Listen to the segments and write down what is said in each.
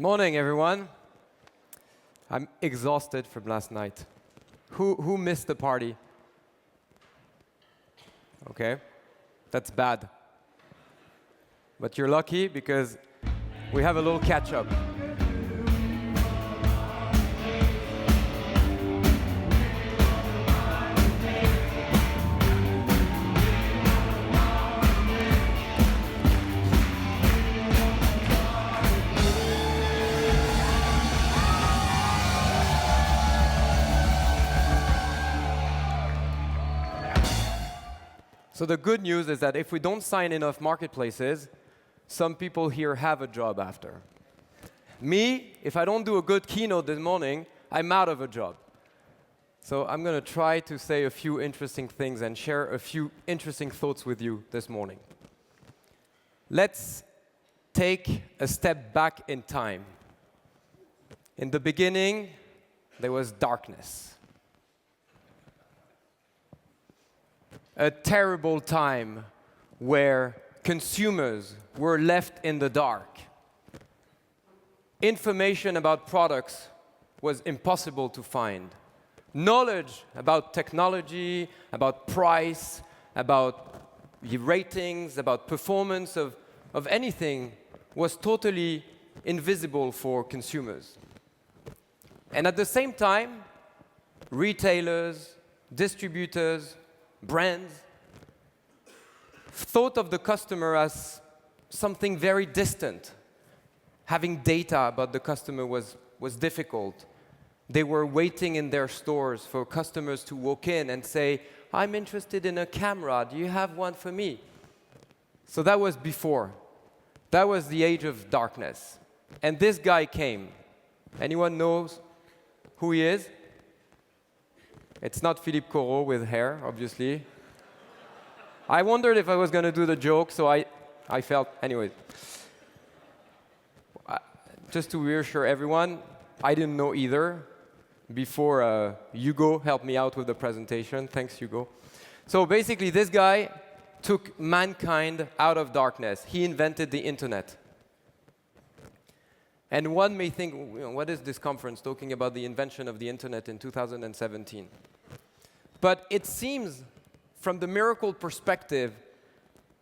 Morning, everyone. I'm exhausted from last night. Who missed the party? Okay, that's bad. But you're lucky because we have a little catch-up. So the good news is that if we don't sign enough marketplaces, some people here have a job after. Me, if I don't do a good keynote this morning, I'm out of a job. So I'm going to try to say a few interesting things and share a few interesting thoughts with you this morning. Let's take a step back in time. In the beginning, there was darkness. A terrible time where consumers were left in the dark. Information about products was impossible to find. Knowledge about technology, about price, about ratings, about performance of anything was totally invisible for consumers. And at the same time, retailers, distributors, brands thought of the customer as something very distant. Having data about the customer was difficult. They were waiting in their stores for customers to walk in and say, I'm interested in a camera, do you have one for me? So that was before. That was the age of darkness. And this guy came. Anyone knows who he is? It's not Philippe Corot with hair, obviously. I wondered if I was going to do the joke, so I felt, anyway. Just to reassure everyone, I didn't know either before Hugo helped me out with the presentation. Thanks, Hugo. So basically, this guy took mankind out of darkness. He invented the internet. And one may think, what is this conference talking about the invention of the internet in 2017? But it seems, from the Mirakl perspective,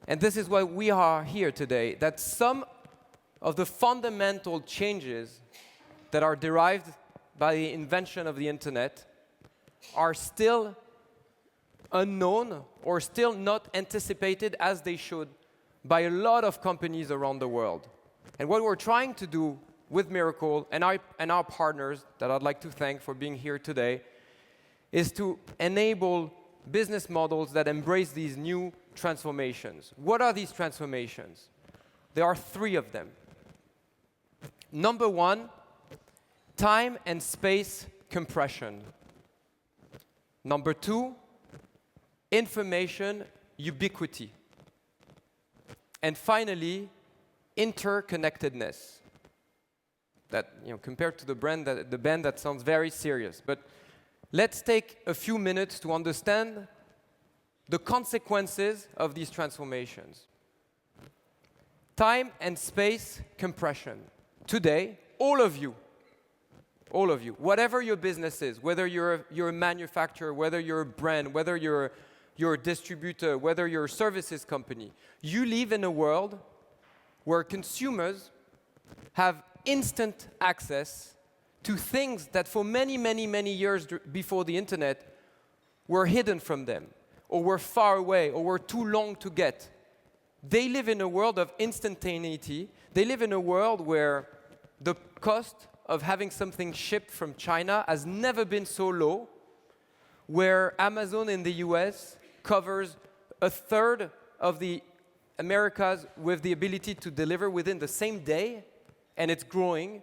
and this is why we are here today, that some of the fundamental changes that are derived by the invention of the internet are still unknown or still not anticipated as they should by a lot of companies around the world. And what we're trying to do with Mirakl and our partners, that I'd like to thank for being here today, is to enable business models that embrace these new transformations. What are these transformations? There are three of them. Number one, time and space compression. Number two, information ubiquity. And finally, interconnectedness. That, compared to the band that sounds very serious. But let's take a few minutes to understand the consequences of these transformations. Time and space compression. Today, all of you, whatever your business is, whether you're a manufacturer, whether you're a brand, whether you're a distributor, whether you're a services company, you live in a world where consumers have instant access to things that for many, many, many years before the internet were hidden from them, or were far away, or were too long to get. They live in a world of instantaneity. They live in a world where the cost of having something shipped from China has never been so low, where Amazon in the US covers a third of the Americas with the ability to deliver within the same day, and it's growing.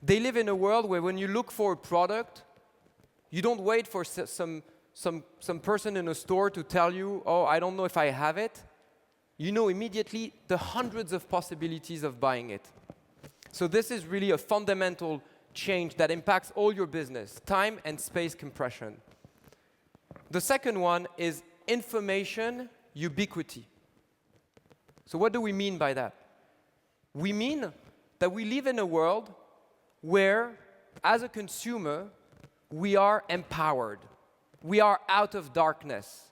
They live in a world where when you look for a product, you don't wait for some person in a store to tell you, oh, I don't know if I have it. You know immediately the hundreds of possibilities of buying it. So this is really a fundamental change that impacts all your business, time and space compression. The second one is information ubiquity. So what do we mean by that? We mean that we live in a world where, as a consumer, we are empowered. We are out of darkness.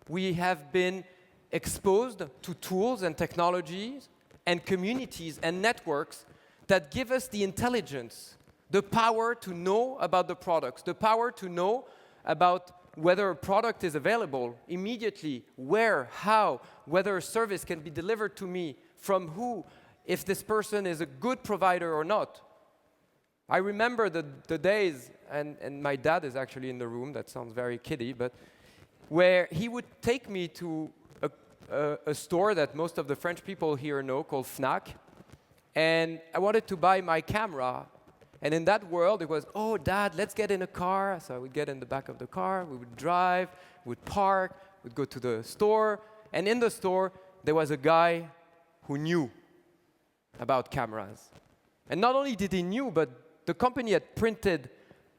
We have been exposed to tools and technologies and communities and networks that give us the intelligence, the power to know about the products, the power to know about whether a product is available immediately, where, how, whether a service can be delivered to me, from who, if this person is a good provider or not. I remember the days, and my dad is actually in the room, that sounds very kiddie, but where he would take me to a store that most of the French people here know called Fnac, and I wanted to buy my camera. And in that world, it was, oh, Dad, let's get in a car. So I would get in the back of the car, we would drive, we would park, we'd go to the store. And in the store, there was a guy who knew about cameras. And not only did he knew, but the company had printed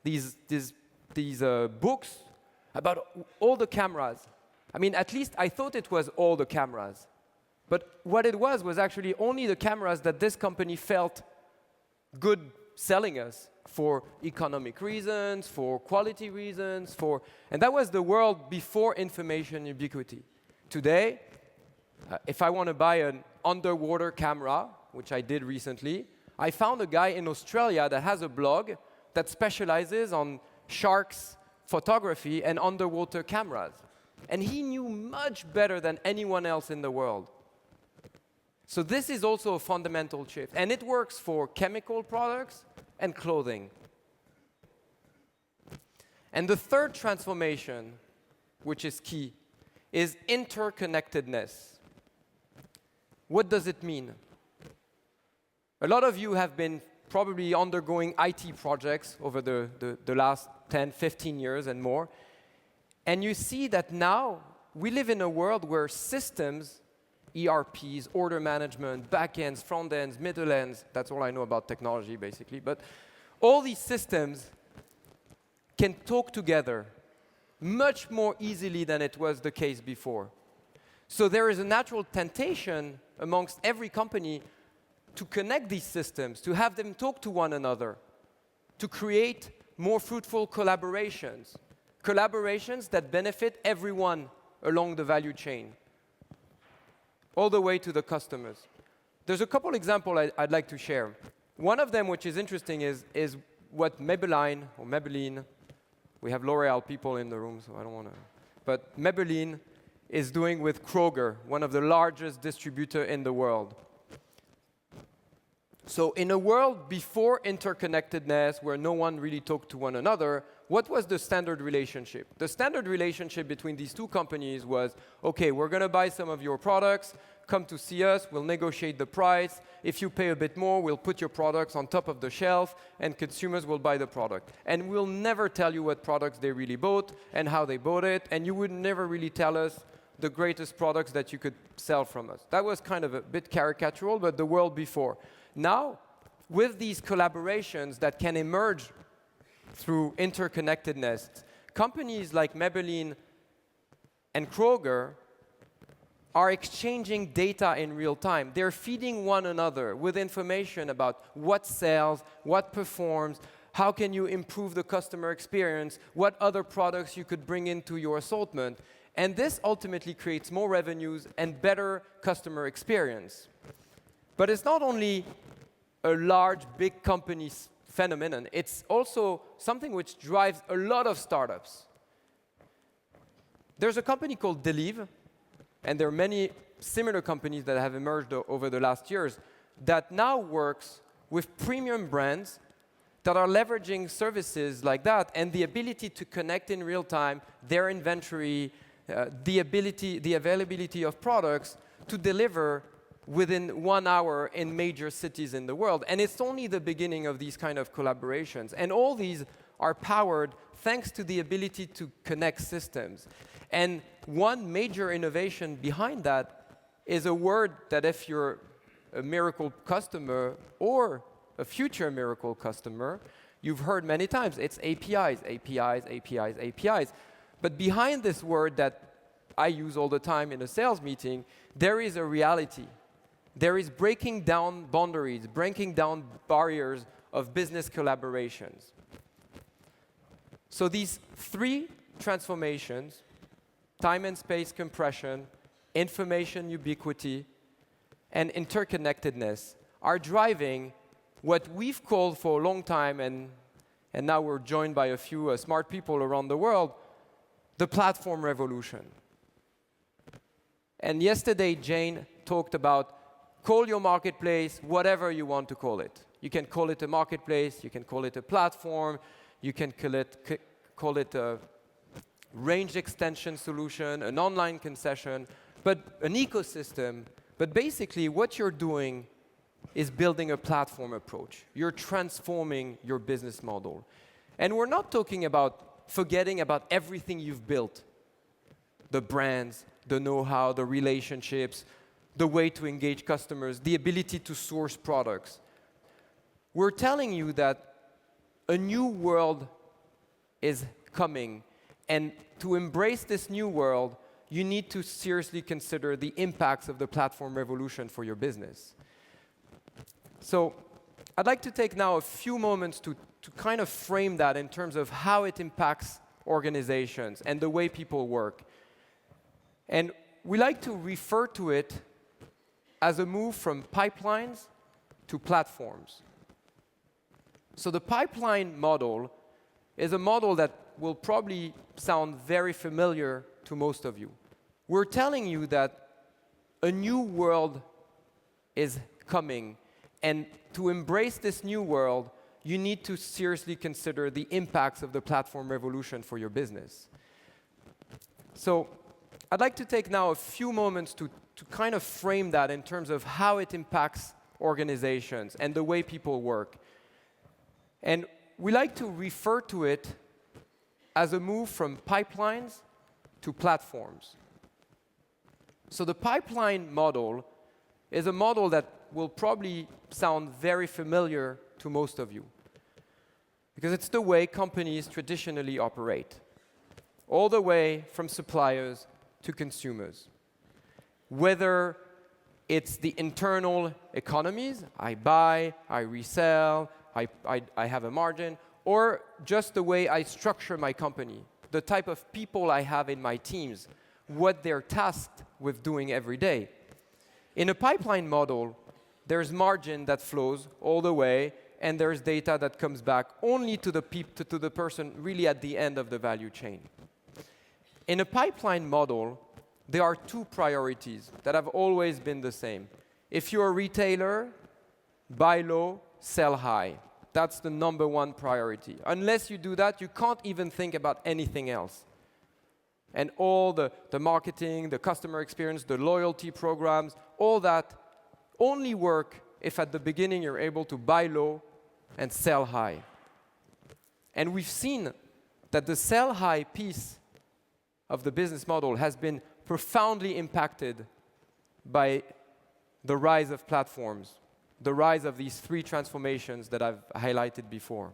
these books about all the cameras. I mean, at least I thought it was all the cameras. But what it was actually only the cameras that this company felt good selling us for economic reasons, for quality reasons, and that was the world before information ubiquity. Today, if I want to buy an underwater camera, which I did recently, I found a guy in Australia that has a blog that specializes on sharks photography and underwater cameras. And he knew much better than anyone else in the world. So this is also a fundamental shift. And it works for chemical products and clothing. And the third transformation, which is key, is interconnectedness. What does it mean? A lot of you have been probably undergoing IT projects over the last 10, 15 years and more. And you see that now we live in a world where systems, ERPs, order management, backends, front ends, middle ends, that's all I know about technology basically, but all these systems can talk together much more easily than it was the case before. So there is a natural temptation amongst every company to connect these systems, to have them talk to one another, to create more fruitful collaborations that benefit everyone along the value chain, all the way to the customers. There's a couple examples I'd like to share. One of them, which is interesting, is what Maybelline, we have L'Oreal people in the room, so I don't want to, but Maybelline is doing with Kroger, one of the largest distributors in the world. So in a world before interconnectedness, where no one really talked to one another, what was the standard relationship? The standard relationship between these two companies was, okay, we're going to buy some of your products, come to see us, we'll negotiate the price. If you pay a bit more, we'll put your products on top of the shelf, and consumers will buy the product. And we'll never tell you what products they really bought and how they bought it, and you would never really tell us the greatest products that you could sell from us. That was kind of a bit caricatural, but the world before. Now, with these collaborations that can emerge through interconnectedness, companies like Maybelline and Kroger are exchanging data in real time. They're feeding one another with information about what sells, what performs, how can you improve the customer experience, what other products you could bring into your assortment. And this ultimately creates more revenues and better customer experience. But it's not only a large, big company phenomenon. It's also something which drives a lot of startups. There's a company called Delive, and there are many similar companies that have emerged over the last years that now works with premium brands that are leveraging services like that and the ability to connect in real time their inventory, the availability of products to deliver within 1 hour in major cities in the world. And it's only the beginning of these kind of collaborations. And all these are powered thanks to the ability to connect systems. And one major innovation behind that is a word that if you're a Mirakl customer or a future Mirakl customer, you've heard many times. It's APIs, APIs, APIs, APIs. But behind this word that I use all the time in a sales meeting, there is a reality. There is breaking down boundaries, breaking down barriers of business collaborations. So these three transformations, time and space compression, information ubiquity, and interconnectedness, are driving what we've called for a long time, and now we're joined by a few smart people around the world, the platform revolution. And yesterday, Jane talked about call your marketplace whatever you want to call it. You can call it a marketplace, you can call it a platform, you can call it a range extension solution, an online concession, but an ecosystem. But basically, what you're doing is building a platform approach. You're transforming your business model. And we're not talking about forgetting about everything you've built, the brands, the know-how, the relationships, the way to engage customers, the ability to source products. We're telling you that a new world is coming, and to embrace this new world, you need to seriously consider the impacts of the platform revolution for your business. So I'd like to take now a few moments to kind of frame that in terms of how it impacts organizations and the way people work. And we like to refer to it as a move from pipelines to platforms. So the pipeline model is a model that will probably sound very familiar to most of you. We're telling you that a new world is coming, and to embrace this new world, you need to seriously consider the impacts of the platform revolution for your business. So I'd like to take now a few moments to kind of frame that in terms of how it impacts organizations and the way people work. And we like to refer to it as a move from pipelines to platforms. So the pipeline model is a model that will probably sound very familiar to most of you, because it's the way companies traditionally operate, all the way from suppliers to consumers. Whether it's the internal economies, I buy, I resell, I have a margin, or just the way I structure my company, the type of people I have in my teams, what they're tasked with doing every day. In a pipeline model, there's margin that flows all the way, and there's data that comes back only to the person really at the end of the value chain. In a pipeline model, there are two priorities that have always been the same. If you're a retailer, buy low, sell high. That's the number one priority. Unless you do that, you can't even think about anything else. And all the marketing, the customer experience, the loyalty programs, all that only work if at the beginning you're able to buy low and sell high. And we've seen that the sell high piece of the business model has been profoundly impacted by the rise of platforms, the rise of these three transformations that I've highlighted before.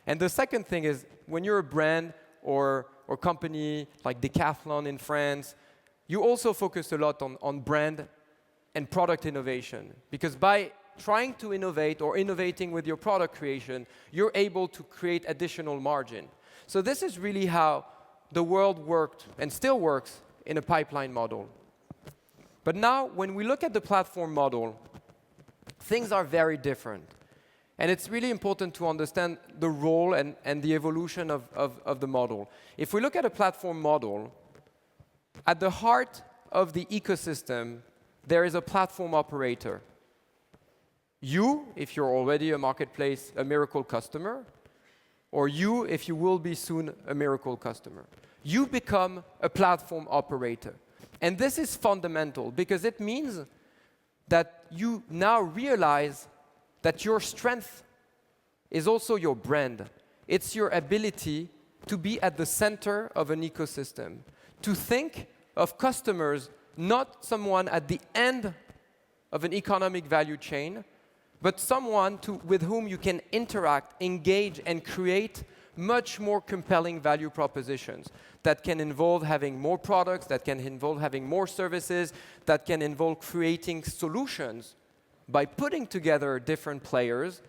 And the second thing is, when you're a brand or company like Decathlon in France, you also focus a lot on brand and product innovation. Because by trying to innovate or innovating with your product creation, you're able to create additional margin. So this is really how the world worked and still works in a pipeline model. But now, when we look at the platform model, things are very different. And it's really important to understand the role and the evolution of the model. If we look at a platform model, at the heart of the ecosystem, there is a platform operator. You, if you're already a marketplace, a Mirakl customer, or you, if you will be soon a Mirakl customer. You become a platform operator. And this is fundamental, because it means that you now realize that your strength is also your brand. It's your ability to be at the center of an ecosystem, to think of customers not someone at the end of an economic value chain, but someone with whom you can interact, engage, and create much more compelling value propositions that can involve having more products, that can involve having more services, that can involve creating solutions by putting together different players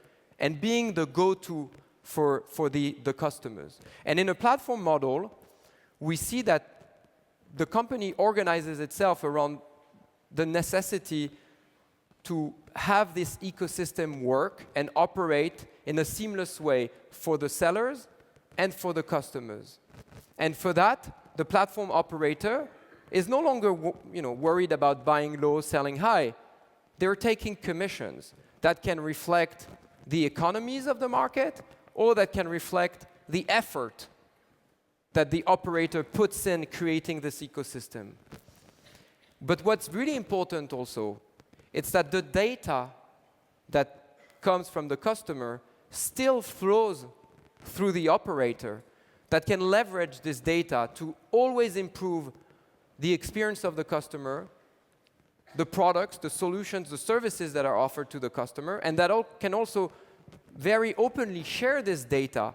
and being the go-to for the customers. And in a platform model, we see that the company organizes itself around the necessity to have this ecosystem work and operate in a seamless way for the sellers and for the customers. And for that, the platform operator is no longer worried about buying low, selling high. They're taking commissions that can reflect the economies of the market or that can reflect the effort that the operator puts in creating this ecosystem. But what's really important also, it's that the data that comes from the customer still flows through the operator that can leverage this data to always improve the experience of the customer, the products, the solutions, the services that are offered to the customer, and that can also very openly share this data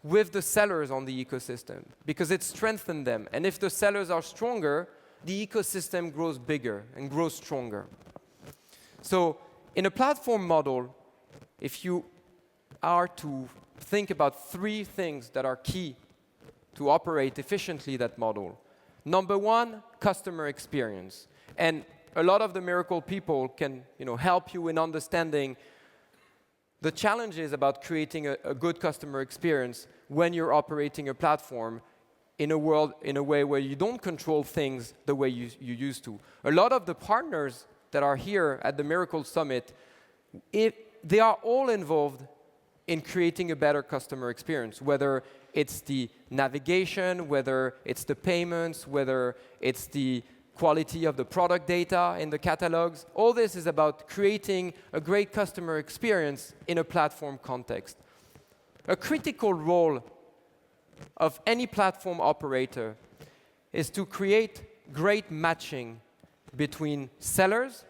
with the sellers on the ecosystem, because it strengthens them. And if the sellers are stronger, the ecosystem grows bigger and grows stronger. So in a platform model, if you are to think about 3 things that are key to operate efficiently that model. Number 1, customer experience. And a lot of the Mirakl people can help you in understanding the challenges about creating a good customer experience when you're operating a platform in a way where you don't control things the way you used to. A lot of the partners that are here at the Mirakl Summit, they are all involved in creating a better customer experience, whether it's the navigation, whether it's the payments, whether it's the quality of the product data in the catalogs. All this is about creating a great customer experience in a platform context. A critical role of any platform operator is to create great matching between sellers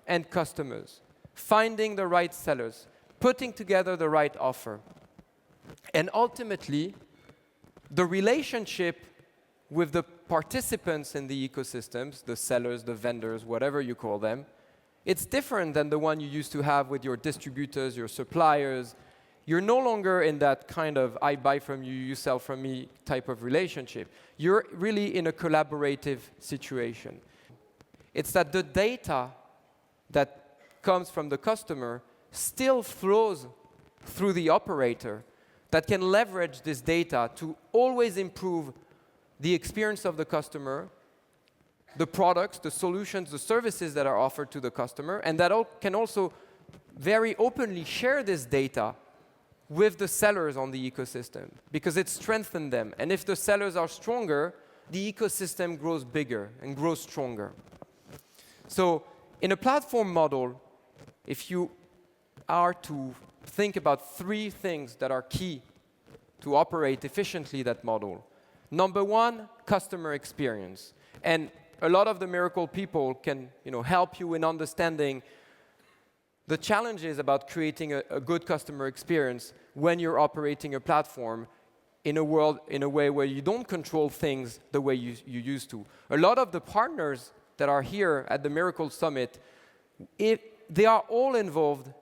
and customers, finding the right sellers, putting together the right offer. And ultimately, the relationship with the participants in the ecosystems, the sellers, the vendors, whatever you call them, it's different than the one you used to have with your distributors, your suppliers. You're no longer in that kind of I buy from you, you sell from me type of relationship. You're really in a collaborative situation. It's that the data that comes from the customer still flows through the operator that can leverage this data to always improve the experience of the customer, the products, the solutions, the services that are offered to the customer, and that can also very openly share this data with the sellers on the ecosystem, because it strengthens them. And if the sellers are stronger, the ecosystem grows bigger and grows stronger. So in a platform model, if you are to think about 3 things that are key to operate efficiently that model. Number 1, customer experience. And a lot of the Mirakl people can help you in understanding the challenges about creating a good customer experience when you're operating a platform in a way where you don't control things the way you used to. A lot of the partners that are here at the Mirakl Summit, they are all involved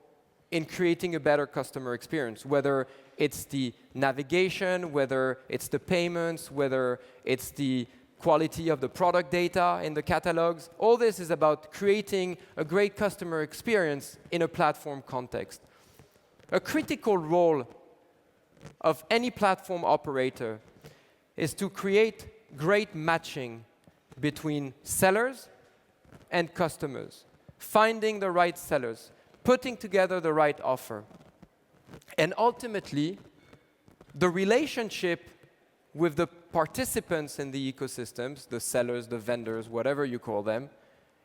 in creating a better customer experience, whether it's the navigation, whether it's the payments, whether it's the quality of the product data in the catalogs. All this is about creating a great customer experience in a platform context. A critical role of any platform operator is to create great matching between sellers and customers, finding the right sellers, putting together the right offer. And ultimately, the relationship with the participants in the ecosystems, the sellers, the vendors, whatever you call them,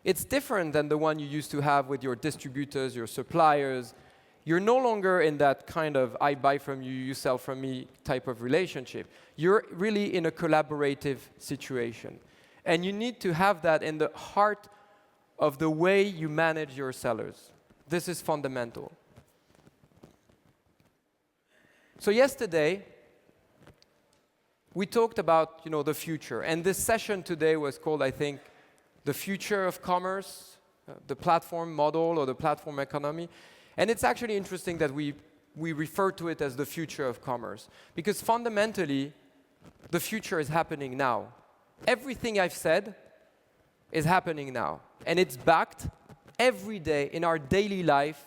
it's different than the one you used to have with your distributors, your suppliers. You're no longer in that kind of I buy from you, you sell from me type of relationship. You're really in a collaborative situation. And you need to have that in the heart of the way you manage your sellers. This is fundamental. So yesterday, we talked about the future. And this session today was called, I think, The Future of Commerce, the Platform Model or the Platform Economy. And it's actually interesting that we we refer to it as the future of commerce. Because fundamentally, the future is happening now. Everything I've said is happening now. And it's backed every day in our daily life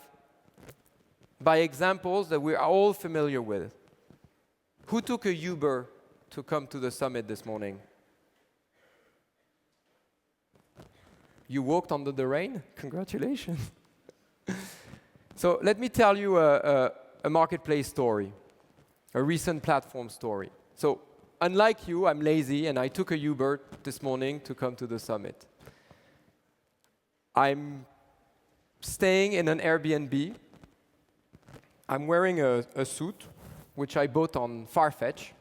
by examples that we are all familiar with. Who took a Uber to come to the summit this morning? You walked under the rain? Congratulations. So let me tell you a marketplace story, a recent platform story. So unlike you, I'm lazy, and I took a Uber this morning to come to the summit. I'm staying in an Airbnb. I'm wearing a suit, which I bought on Farfetch.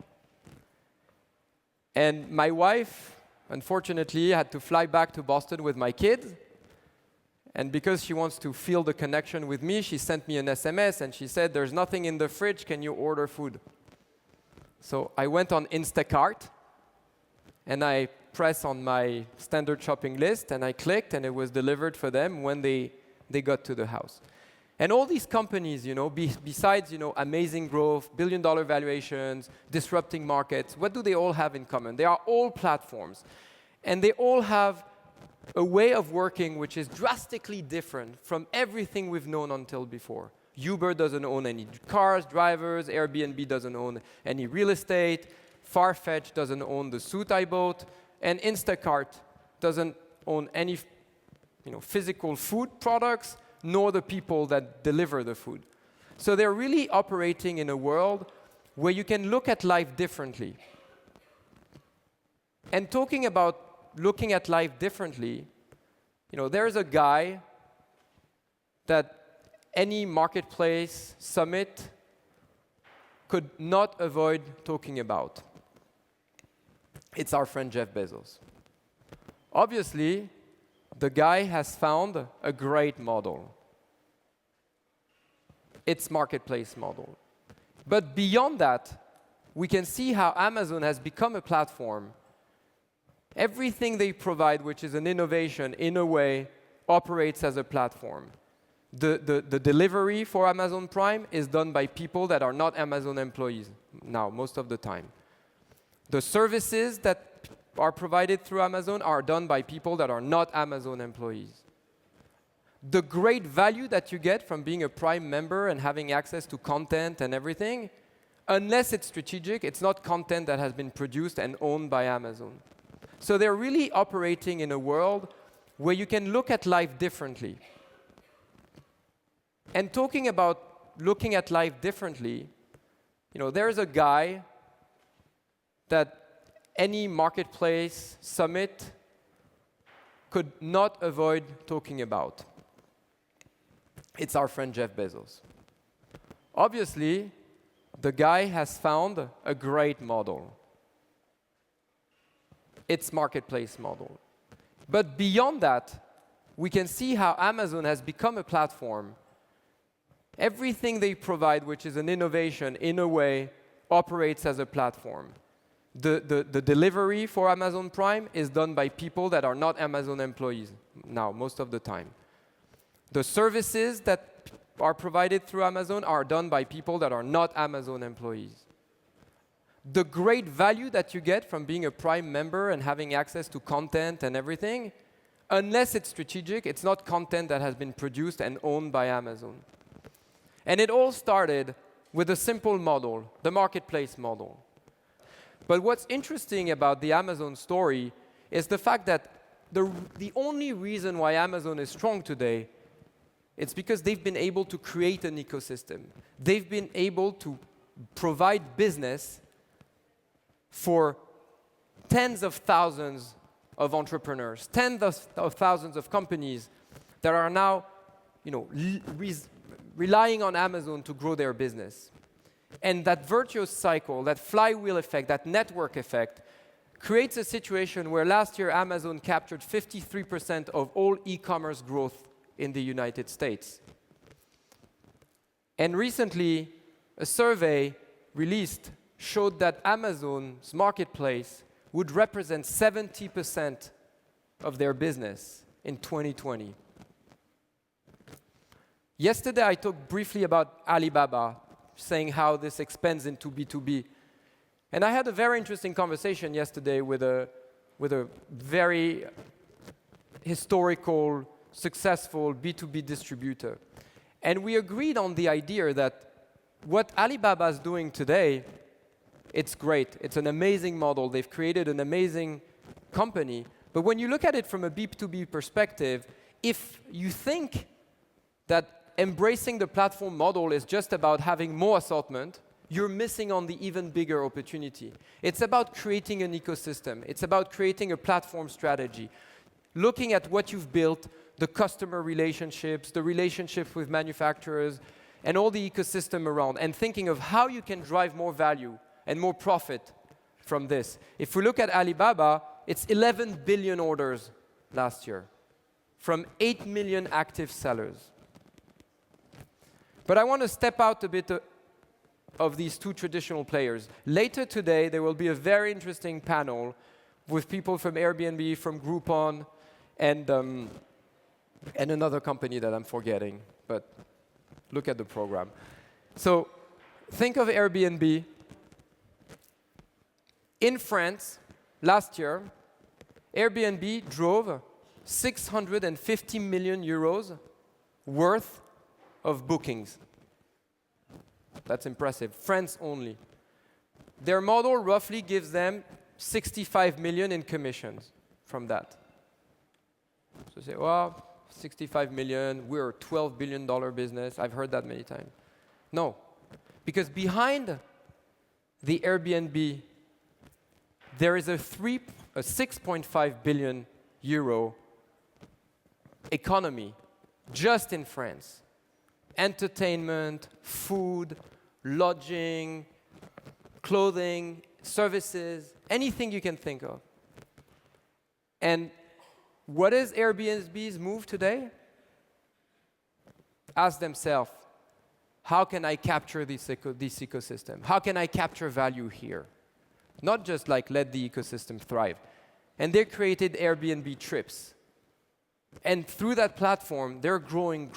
And my wife, unfortunately, had to fly back to Boston with my kids. And because she wants to feel the connection with me, she sent me an SMS and she said, "There's nothing in the fridge, can you order food?" So I went on Instacart and I pressed on my standard shopping list and I clicked and it was delivered for them when they got to the house. And all these companies, besides, amazing growth, billion-dollar valuations, disrupting markets, what do they all have in common? They are all platforms. And they all have a way of working which is drastically different from everything we've known until before. Uber doesn't own any cars, drivers, Airbnb doesn't own any real estate, Farfetch doesn't own the suit I bought, and Instacart doesn't own any physical food products, nor the people that deliver the food. So they're really operating in a world where you can look at life differently. And talking about looking at life differently, there's a guy that any marketplace summit could not avoid talking about. It's our friend Jeff Bezos. Obviously, the guy has found a great model. Its marketplace model. But beyond that, we can see how Amazon has become a platform. Everything they provide, which is an innovation, in a way, operates as a platform. The delivery for Amazon Prime is done by people that are not Amazon employees now, most of the time. The services that are provided through Amazon are done by people that are not Amazon employees. The great value that you get from being a Prime member and having access to content and everything, unless it's strategic, it's not content that has been produced and owned by Amazon. So they're really operating in a world where you can look at life differently. And talking about looking at life differently, there's a guy that any marketplace summit could not avoid talking about. It's our friend Jeff Bezos. Obviously, the guy has found a great model. Its marketplace model. But beyond that, we can see how Amazon has become a platform. Everything they provide, which is an innovation, in a way, operates as a platform. The delivery for Amazon Prime is done by people that are not Amazon employees now, most of the time. The services that are provided through Amazon are done by people that are not Amazon employees. The great value that you get from being a Prime member and having access to content and everything, unless it's strategic, it's not content that has been produced and owned by Amazon. And it all started with a simple model, the marketplace model. But what's interesting about the Amazon story is the fact that the only reason why Amazon is strong today, it's because they've been able to create an ecosystem. They've been able to provide business for tens of thousands of entrepreneurs, tens of thousands of companies that are now, relying on Amazon to grow their business. And that virtuous cycle, that flywheel effect, that network effect, creates a situation where last year Amazon captured 53% of all e-commerce growth in the United States. And recently, a survey released showed that Amazon's marketplace would represent 70% of their business in 2020. Yesterday, I talked briefly about Alibaba, saying how this expands into B2B. And I had a very interesting conversation yesterday with a very historical, successful B2B distributor. And we agreed on the idea that what Alibaba is doing today, it's great. It's an amazing model. They've created an amazing company. But when you look at it from a B2B perspective, if you think that embracing the platform model is just about having more assortment, you're missing on the even bigger opportunity. It's about creating an ecosystem. It's about creating a platform strategy. Looking at what you've built, the customer relationships, the relationships with manufacturers, and all the ecosystem around, and thinking of how you can drive more value and more profit from this. If we look at Alibaba, it's 11 billion orders last year from 8 million active sellers. But I want to step out a bit of these two traditional players. Later today, there will be a very interesting panel with people from Airbnb, from Groupon, and another company that I'm forgetting, but look at the program. So think of Airbnb. In France, last year, Airbnb drove 650 million euros worth of bookings. That's impressive. France only. Their model roughly gives them 65 million in commissions from that. So you say, well, 65 million, we're a $12 billion business. I've heard that many times. No, because behind the Airbnb, there is a 6.5 billion euro economy just in France. Entertainment, food, lodging, clothing, services, anything you can think of. And what is Airbnb's move today? Ask themselves, how can I capture this ecosystem? How can I capture value here? Not just like let the ecosystem thrive. And they created Airbnb Trips. And through that platform, they're growing,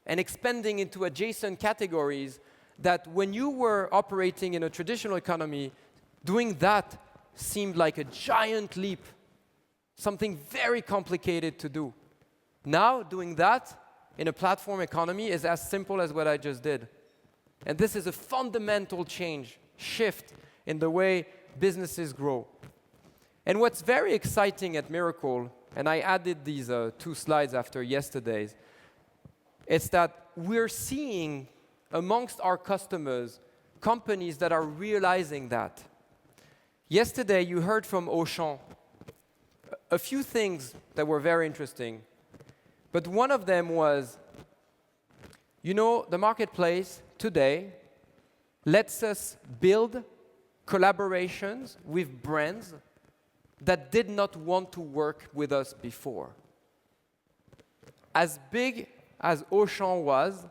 and expanding into adjacent categories that when you were operating in a traditional economy, doing that seemed like a giant leap, something very complicated to do. Now, doing that in a platform economy is as simple as what I just did. And this is a fundamental shift in the way businesses grow. And what's very exciting at Mirakl, and I added these two slides after yesterday's, it's that we're seeing amongst our customers companies that are realizing that. Yesterday, you heard from Auchan a few things that were very interesting. But one of them was, you know, the marketplace today lets us build collaborations with brands that did not want to work with us before. As big as Auchan was,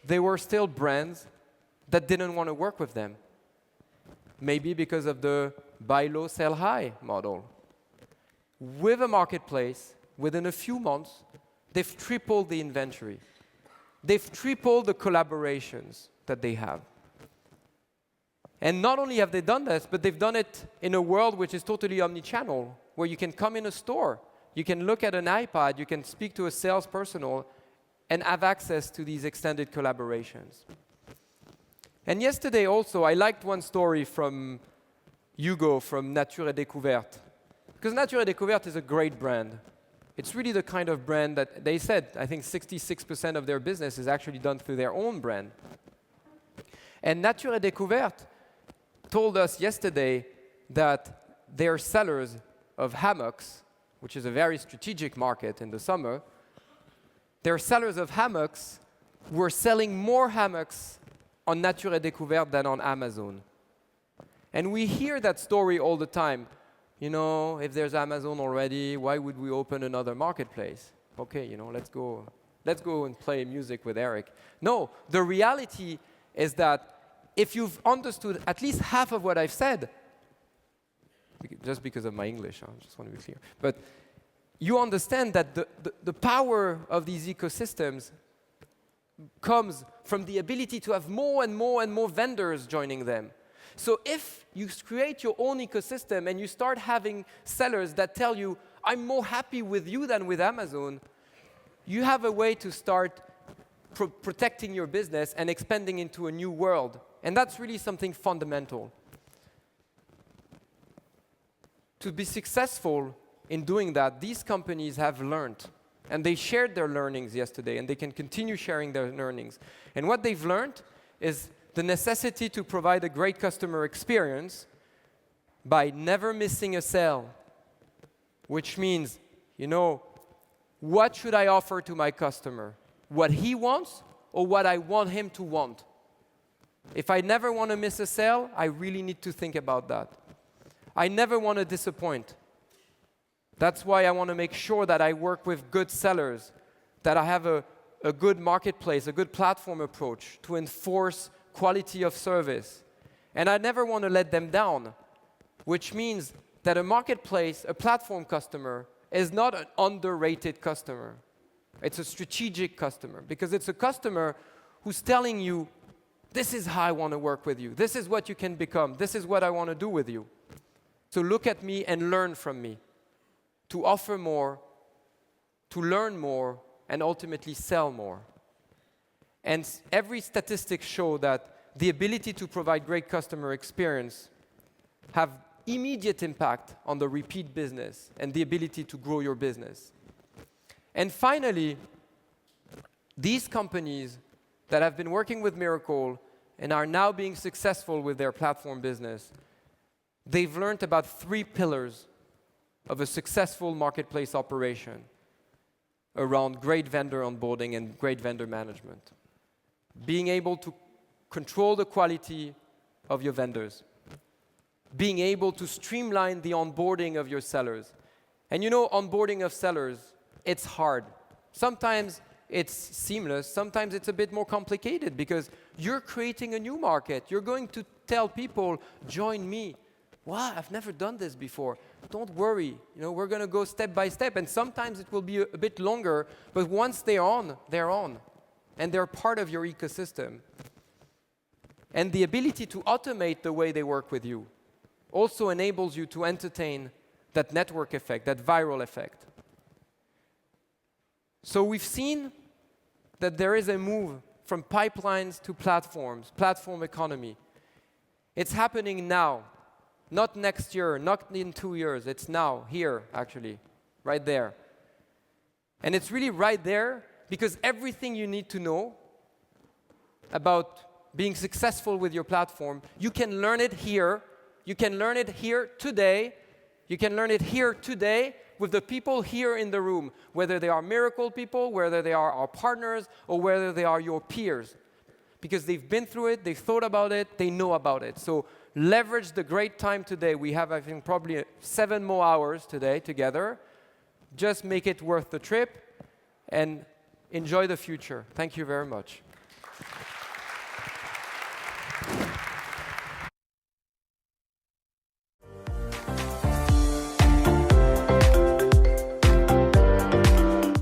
there were still brands that didn't want to work with them. Maybe because of the buy low, sell high model. With a marketplace, within a few months, they've tripled the inventory. They've tripled the collaborations that they have. And not only have they done this, but they've done it in a world which is totally omni-channel, where you can come in a store, you can look at an iPad, you can speak to a salesperson, and have access to these extended collaborations. And yesterday also, I liked one story from Hugo from Nature et Découverte. Because Nature et Découverte is a great brand. It's really the kind of brand that they said, I think 66% of their business is actually done through their own brand. And Nature et Découverte told us yesterday that their sellers of hammocks, which is a very strategic market in the summer, their sellers of hammocks were selling more hammocks on Nature et Découverte than on Amazon. And we hear that story all the time. You know, if there's Amazon already, why would we open another marketplace? Okay, you know, let's go and play music with Eric. No, the reality is that if you've understood at least half of what I've said, just because of my English, I just want to be clear, but you understand that the power of these ecosystems comes from the ability to have more and more and more vendors joining them. So if you create your own ecosystem and you start having sellers that tell you, I'm more happy with you than with Amazon, you have a way to start protecting your business and expanding into a new world. And that's really something fundamental. To be successful in doing that, these companies have learned. And they shared their learnings yesterday, and they can continue sharing their learnings. And what they've learned is the necessity to provide a great customer experience by never missing a sale, which means, what should I offer to my customer? What he wants or what I want him to want? If I never want to miss a sale, I really need to think about that. I never want to disappoint. That's why I want to make sure that I work with good sellers, that I have a good marketplace, a good platform approach to enforce quality of service. And I never want to let them down, which means that a marketplace, a platform customer, is not an underrated customer. It's a strategic customer, because it's a customer who's telling you, this is how I want to work with you. This is what you can become. This is what I want to do with you. So look at me and learn from me, to offer more, to learn more, and ultimately sell more. And every statistic show that the ability to provide great customer experience have immediate impact on the repeat business and the ability to grow your business. And finally, these companies that have been working with Mirakl and are now being successful with their platform business, they've learned about 3 pillars of a successful marketplace operation around great vendor onboarding and great vendor management. Being able to control the quality of your vendors. Being able to streamline the onboarding of your sellers. And onboarding of sellers, it's hard. Sometimes it's seamless, sometimes it's a bit more complicated because you're creating a new market. You're going to tell people, join me. Wow, I've never done this before. Don't worry, we're going to go step by step, and sometimes it will be a bit longer, but once they're on, and they're part of your ecosystem. And the ability to automate the way they work with you also enables you to entertain that network effect, that viral effect. So we've seen that there is a move from pipelines to platforms, platform economy. It's happening now. Not next year, not in 2 years. It's now, here, actually, right there. And it's really right there because everything you need to know about being successful with your platform, you can learn it here. You can learn it here today. You can learn it here today with the people here in the room, whether they are Mirakl people, whether they are our partners, or whether they are your peers. Because they've been through it, they've thought about it, they know about it. So leverage the great time today. We have, I think, probably 7 more hours today together. Just make it worth the trip and enjoy the future. Thank you very much.